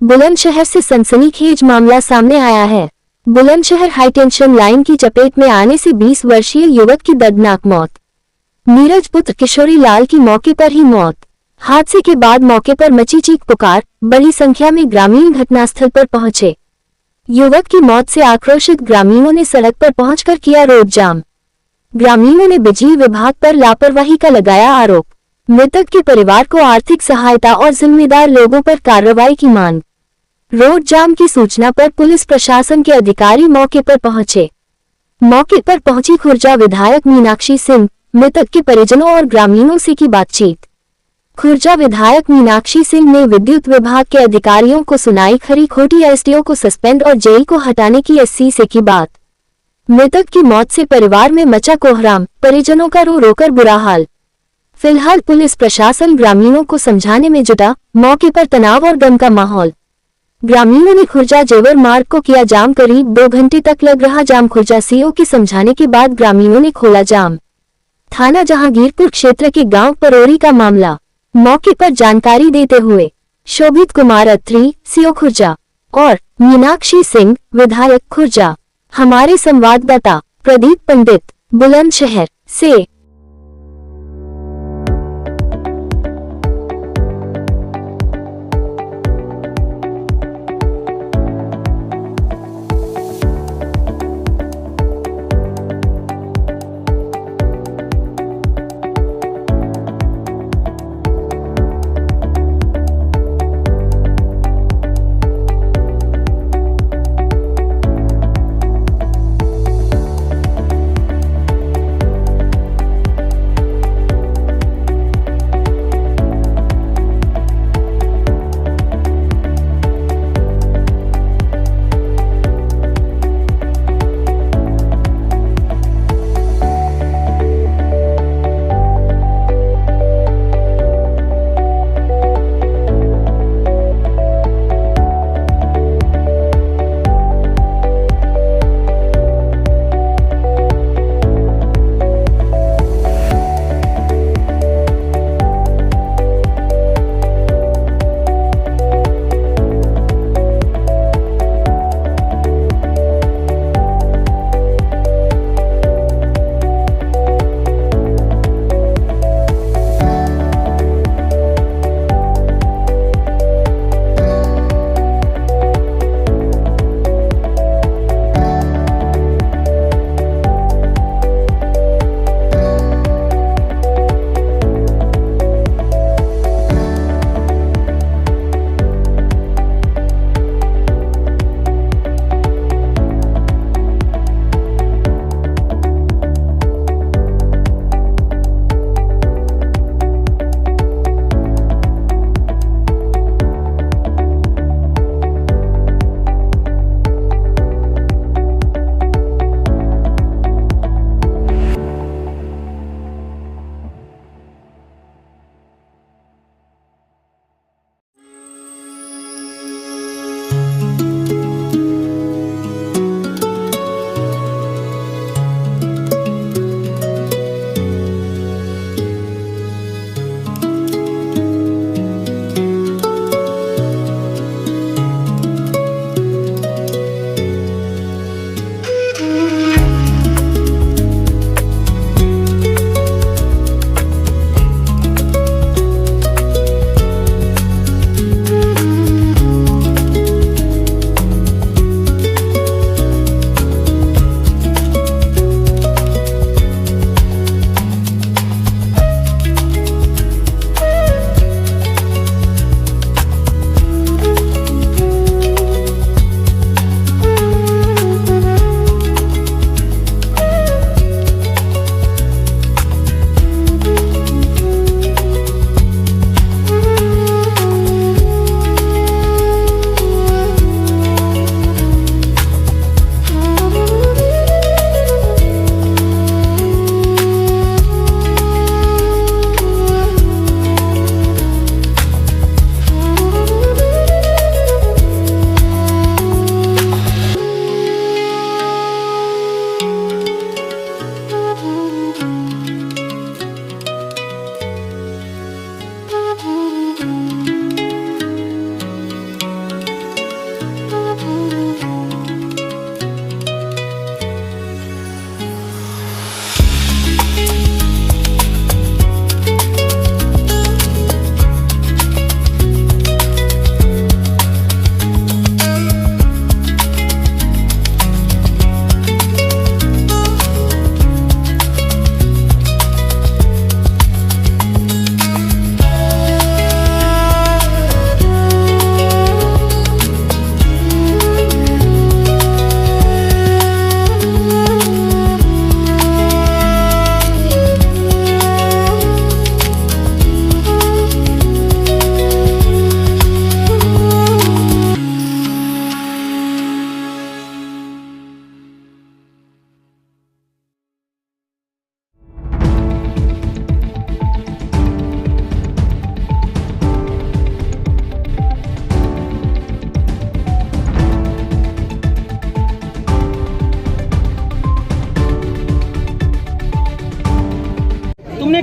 बुलंदशहर से सनसनीखेज मामला सामने आया है। बुलंदशहर हाईटेंशन लाइन की चपेट में आने से 20 वर्षीय युवक की दर्दनाक मौत। नीरज पुत्र किशोरी लाल की मौके पर ही मौत। हादसे के बाद मौके पर मची चीख पुकार, बड़ी संख्या में ग्रामीण घटनास्थल पर पहुंचे। युवक की मौत से आक्रोशित ग्रामीणों ने सड़क पर पहुंचकर किया रोड जाम। ग्रामीणों ने बिजली विभाग पर लापरवाही का लगाया आरोप। मृतक के परिवार को आर्थिक सहायता और जिम्मेदार लोगों पर कार्रवाई की मांग। रोड जाम की सूचना पर पुलिस प्रशासन के अधिकारी मौके पर पहुंचे। मौके पर पहुंची खुर्जा विधायक मीनाक्षी सिंह, मृतक के परिजनों और ग्रामीणों से की बातचीत। खुर्जा विधायक मीनाक्षी सिंह ने विद्युत विभाग के अधिकारियों को सुनाई खरी खोटी, एसडीओ को सस्पेंड और जेई को हटाने की एससी से की बात। मृतक की मौत से परिवार में मचा कोहराम, परिजनों का रो रोकर बुरा हाल। फिलहाल पुलिस प्रशासन ग्रामीणों को समझाने में जुटा, मौके पर तनाव और गम का माहौल। ग्रामीणों ने खुर्जा जेवर मार्ग को किया जाम, करीब 2 घंटे तक लग रहा जाम। खुर्जा सीओ के समझाने के बाद ग्रामीणों ने खोला जाम। थाना जहांगीरपुर क्षेत्र के गांव परोरी का मामला। मौके पर जानकारी देते हुए शोभित कुमार अत्री, सीओ खुर्जा, और मीनाक्षी सिंह, विधायक खुर्जा। हमारे संवाददाता प्रदीप पंडित, बुलंदशहर से।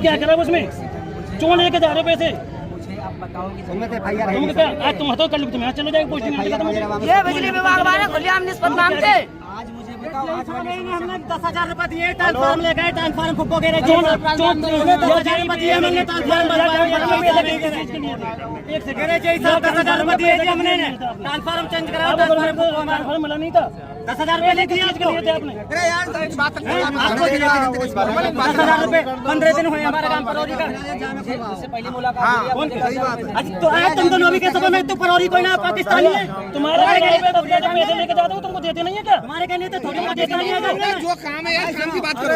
क्या करा उसमें? क्यों लेके जा रहे हो पैसे? आज तुम हटो, कल तुम्हें चलो जाएंगे पोस्टिंग। ये बिजली विभाग वाले खुलेआम निस्बत मांगते। हमने 10,000 रुपए दिए, ट्रांसफार्म ले गए, ट्रांसफार्म फुप्पो के रहे, 10,000 रुपए दिए हमने, ट्रांसफार्म 10,000 रुपए दिए हमने, ट्रांसफार्म चेंज कराओ, ट्रांसफार्म मिला नहीं था। 10,000 रुपए ले दिए आपने। 10,000 रुपए 15 दिन हुए हमारे काम परौरी का। तो आज तुम दोनों भी कैसे बने? तो परौरी कोई ना पाकिस्तानी है तुम्हारे पैसे लेके जाते हो, तुमको देते नहीं है क्या? हमारे कहने तो थोड़ी देता नहीं है। जो काम है यार, काम की बात करो।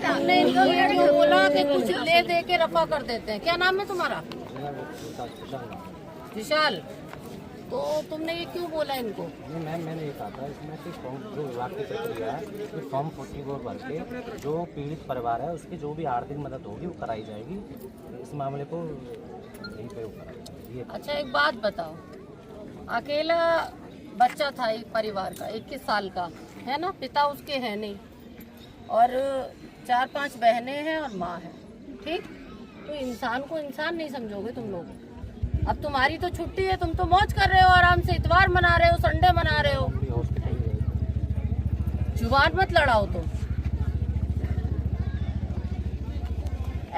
हमने इनको वीडियो बोला कि कुछ ले दे के रफा कर देते हैं। क्या नाम है तुम्हारा? विशाल। तो तुमने ये क्यों बोला इनको? नहीं मैम, मैंने ये कहा था इसमें कि फॉर्म जो विभाग की प्रक्रिया है कि फॉर्म 44 भर के जो पीड़ित परिवार है उसकी जो भी आर्थिक मदद होगी वो कराई जाएगी। इस मामले को यहीं पे कराई। अच्छा एक बात बताओ, अकेला बच्चा था एक परिवार का, 21 साल का है ना, पिता उसके है नहीं, और 4-5 बहनें हैं और माँ है, ठीक? तो इंसान को इंसान नहीं समझोगे तुम लोग? अब तुम्हारी तो छुट्टी है, तुम तो मौज कर रहे हो, आराम से इतवार मना रहे हो, संडे मना रहे हो। जुबान मत लड़ाओ तुम।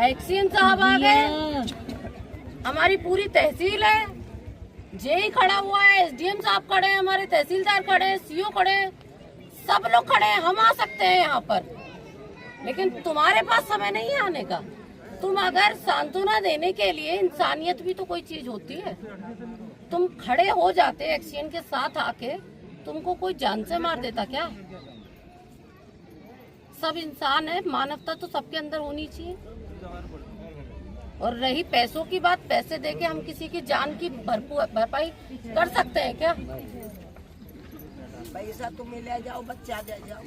एक्सीएन साहब आ गए, हमारी पूरी तहसील है, जेई खड़ा हुआ है, एसडीएम साहब खड़े हैं, हमारे तहसीलदार खड़े हैं, सीओ खड़े हैं, सब लोग खड़े हैं। हम आ सकते हैं यहाँ पर, लेकिन तुम्हारे पास समय नहीं है आने का। तुम अगर सांत्वना देने के लिए, इंसानियत भी तो कोई चीज होती है, तुम खड़े हो जाते एक्सीएन के साथ आके, तुमको कोई जान से मार देता क्या? सब इंसान है, मानवता तो सबके अंदर होनी चाहिए। और रही पैसों की बात, पैसे देके हम किसी की जान की भरपाई कर सकते हैं क्या? पैसा तुम ले जाओ, बच्चा दे जाओ।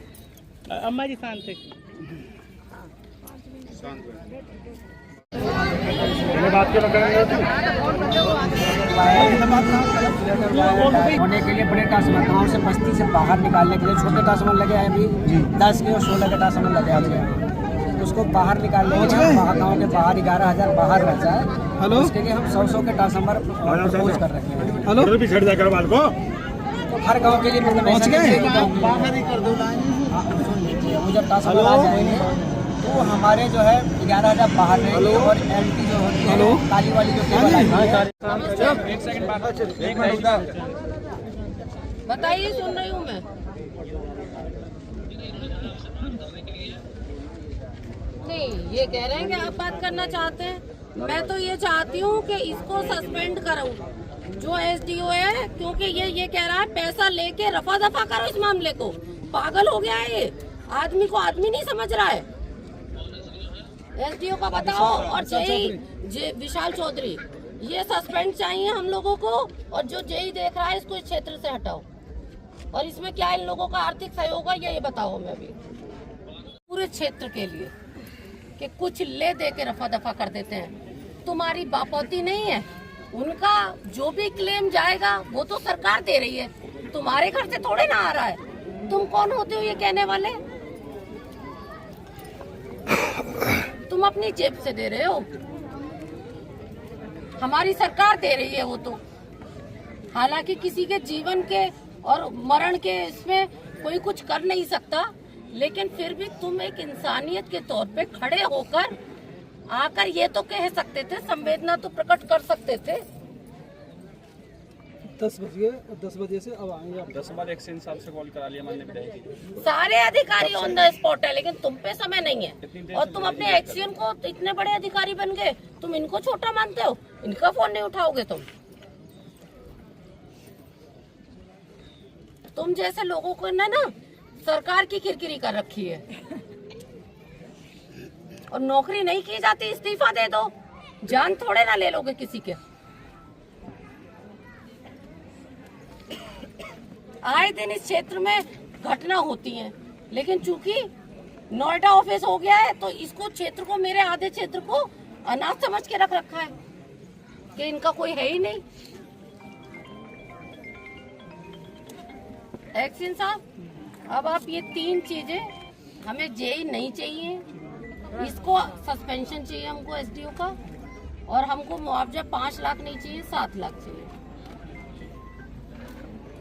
अम्मा जी शांत है। होने के लिए बड़े ट्रांसफार्मर गाँव से बस्ती से बाहर निकालने के लिए छोटे ट्रांसफार्मर लगे हैं अभी 10 के और 16 के ट्रांसफार्मर लगे हैं। उसको बाहर निकालने के लिए गाँव के बाहर 11,000 बाहर रह जाए, उसके लिए हम 100 के ट्रांसफार्मर प्रपोज कर रखे हैं। तो हर गाँव के लिए मतलब बाहर ही कर दो। वो जब ट्रांसफार्मर आ जाएंगे तो हमारे जो है 11,000 बाहर रहेंगे, और एलटी जो होती है काली वाली जो केबल आई है। बताइए, सुन रही हूँ मैं। नहीं, ये कह रहे हैं कि आप बात करना चाहते हैं। मैं तो ये चाहती हूँ कि इसको सस्पेंड करो जो एसडीओ है, क्योंकि ये कह रहा है पैसा लेके रफा दफा करो इस मामले को। पागल हो गया है ये, आदमी को आदमी नहीं समझ रहा है। एसडीओ का बताओ, और जेई विशाल चौधरी, ये सस्पेंड चाहिए हम लोगों को, और जो जेई देख रहा है इसको इस क्षेत्र से हटाओ। और इसमें क्या इन लोगों का आर्थिक सहयोग है ये बताओ हमें भी, पूरे क्षेत्र के लिए, कि कुछ ले दे के रफा दफा कर देते हैं। तुम्हारी बापौती नहीं है, उनका जो भी क्लेम जाएगा वो तो सरकार दे रही है, तुम्हारे घर से थोड़े ना आ रहा है। तुम कौन होते हो ये कहने वाले? तुम अपनी जेब से दे रहे हो, हमारी सरकार दे रही है वो तो। हालांकि किसी के जीवन के और मरण के इसमें कोई कुछ कर नहीं सकता, लेकिन फिर भी तुम एक इंसानियत के तौर पे खड़े होकर आकर ये तो कह सकते थे, संवेदना तो प्रकट कर सकते थे। 10 बजे से अब आएंगे आप। 10 बार एक्सीएन साहब से कॉल करा लिया मैंने विधायक। सारे अधिकारी ऑन द स्पॉट है, लेकिन तुम पे समय नहीं है। और तुम अपने एक्सीएन को इतने बड़े अधिकारी बन गए, तुम इनको छोटा मानते हो? इनका फोन नहीं उठाओगे तुम जैसे लोगों को ना सरकार की किरकिरी कर रखी है। और नौकरी नहीं की जाती, इस्तीफा दे दो, जान थोड़े ना ले लोगे किसी के। आए दिन इस क्षेत्र में घटना होती हैं, लेकिन चूंकि नोएडा ऑफिस हो गया है तो इसको क्षेत्र को, मेरे आधे क्षेत्र को अनाथ समझ के रख रखा है कि इनका कोई है ही नहीं। एक्सीएन साहब, अब आप ये 3 चीजें, हमें जेई नहीं चाहिए, इसको सस्पेंशन चाहिए हमको एसडीओ का, और हमको मुआवजा 5 लाख नहीं चाहिए, 7 लाख चाहिए।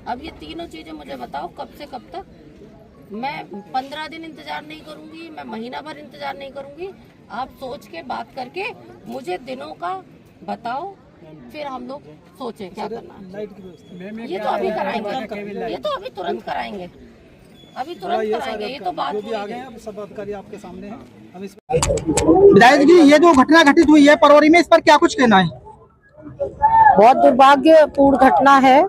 अब ये तीनों चीजें मुझे बताओ कब से कब तक। मैं 15 दिन इंतजार नहीं करूंगी, मैं महीना भर इंतजार नहीं करूंगी। आप सोच के बात करके मुझे दिनों का बताओ, फिर हम लोग सोचें क्या करना है। लाइट की व्यवस्था ये तो अभी कराएंगे, ये तो अभी तुरंत कराएंगे, अभी तुरंत कराएंगे। ये तो बात जो भी आ हुई गए है। हैं सब अधिकारी आपके सामने हैं। हम इस विधायक जी, ये जो घटना घटित हुई है परवरी में, इस पर क्या कुछ कहना है? बहुत दुर्भाग्यपूर्ण घटना है,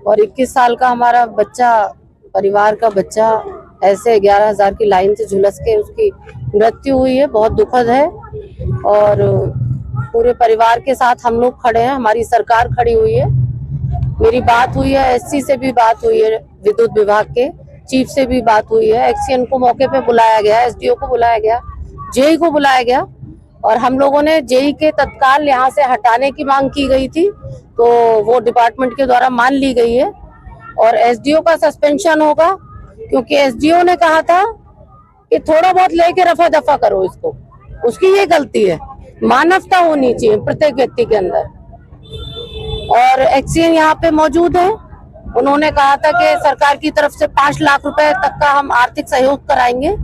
और 21 साल का हमारा बच्चा, परिवार का बच्चा, ऐसे 11,000 की लाइन से झुलस के उसकी मृत्यु हुई है। बहुत दुखद है, और पूरे परिवार के साथ हम लोग खड़े हैं, हमारी सरकार खड़ी हुई है। मेरी बात हुई है, एससी से भी बात हुई है, विद्युत विभाग के चीफ से भी बात हुई है, एक्सीएन को मौके पे बुलाया गया, एसडीओ को बुलाया गया, जेई को बुलाया गया, और हम लोगों ने जेई के तत्काल यहाँ से हटाने की मांग की गई थी, तो वो डिपार्टमेंट के द्वारा मान ली गई है। और एसडीओ का सस्पेंशन होगा, क्योंकि एसडीओ ने कहा था कि थोड़ा बहुत लेके रफा दफा करो इसको, उसकी ये गलती है। मानवता होनी चाहिए प्रत्येक व्यक्ति के अंदर। और एक्सीएन यहाँ पे मौजूद है, उन्होंने कहा था कि सरकार की तरफ से 5 लाख रुपए तक का हम आर्थिक सहयोग कराएंगे।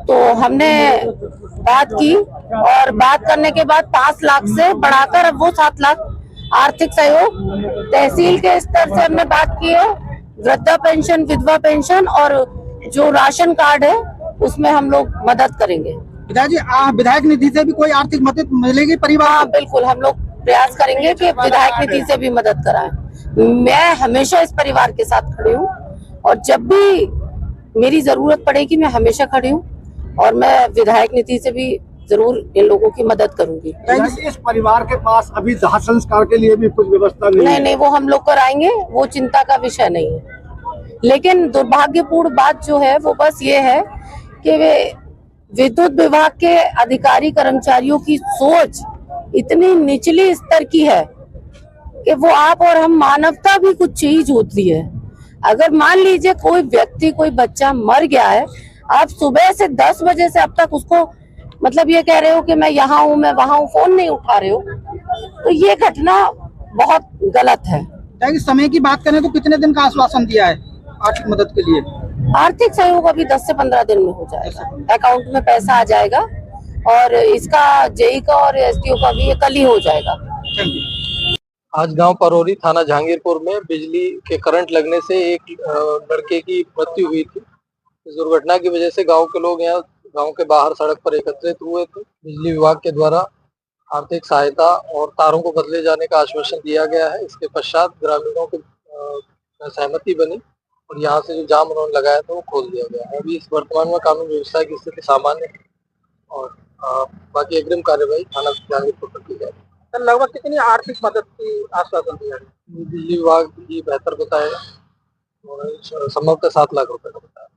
तो हमने बात की, और बात करने के बाद 5 लाख से बढ़ाकर अब वो 7 लाख आर्थिक सहयोग तहसील के स्तर से हमने बात की है। वृद्धा पेंशन, विधवा पेंशन और जो राशन कार्ड है उसमें हम लोग मदद करेंगे। विधायक जी, विधायक निधि से भी कोई आर्थिक मदद मिलेगी परिवार? हाँ बिल्कुल, हम लोग प्रयास करेंगे कि विधायक निधि से भी मदद कराएं। मैं हमेशा इस परिवार के साथ खड़ी हूँ, और जब भी मेरी जरूरत पड़ेगी मैं हमेशा खड़ी हूँ, और मैं विधायक निधि से भी जरूर इन लोगों की मदद करूंगी। इस परिवार के पास अभी दाह संस्कार के लिए भी कुछ व्यवस्था नहीं नहीं, वो हम लोग कराएंगे, वो चिंता का विषय नहीं है। लेकिन दुर्भाग्यपूर्ण बात जो है वो बस ये है कि वे विद्युत विभाग के अधिकारी कर्मचारियों की सोच इतनी निचली स्तर की है कि वो आप और हम, मानवता भी कुछ चीज होती है। अगर मान लीजिए कोई व्यक्ति, कोई बच्चा मर गया है, आप सुबह से 10 बजे से अब तक उसको मतलब ये कह रहे हो कि मैं यहाँ हूँ, मैं वहाँ हूँ, फोन नहीं उठा रहे हो, तो ये घटना बहुत गलत है। समय की बात करें तो कितने दिन का आश्वासन दिया है आर्थिक मदद के लिए? आर्थिक सहयोग अभी 10 से 15 दिन में हो जाएगा, अकाउंट में पैसा आ जाएगा, और इसका जेई का और एसडीओ का भी ये कल ही हो जाएगा। आज गांव परौरी, थाना जहांगीरपुर में बिजली के करंट लगने से एक लड़के की मृत्यु हुई थी। इस दुर्घटना की वजह से गांव के लोग यहाँ गांव के बाहर सड़क पर एकत्रित हुए थे। बिजली विभाग के द्वारा आर्थिक सहायता और तारों को बदले जाने का आश्वासन दिया गया है। इसके पश्चात ग्रामीणों की सहमति बनी और यहाँ से जो जाम उन्होंने लगाया था वो खोल दिया गया है। अभी इस वर्तमान में कानून व्यवस्था की स्थिति सामान्य है, और बाकी अग्रिम कार्यवाही थाना जहांगीरपुर पर की जाएगी। लगभग कितनी आर्थिक मदद की आश्वासन दिया है? बिजली विभाग ही बेहतर बताएगा, और संभवतः 7 लाख रुपए का बताया।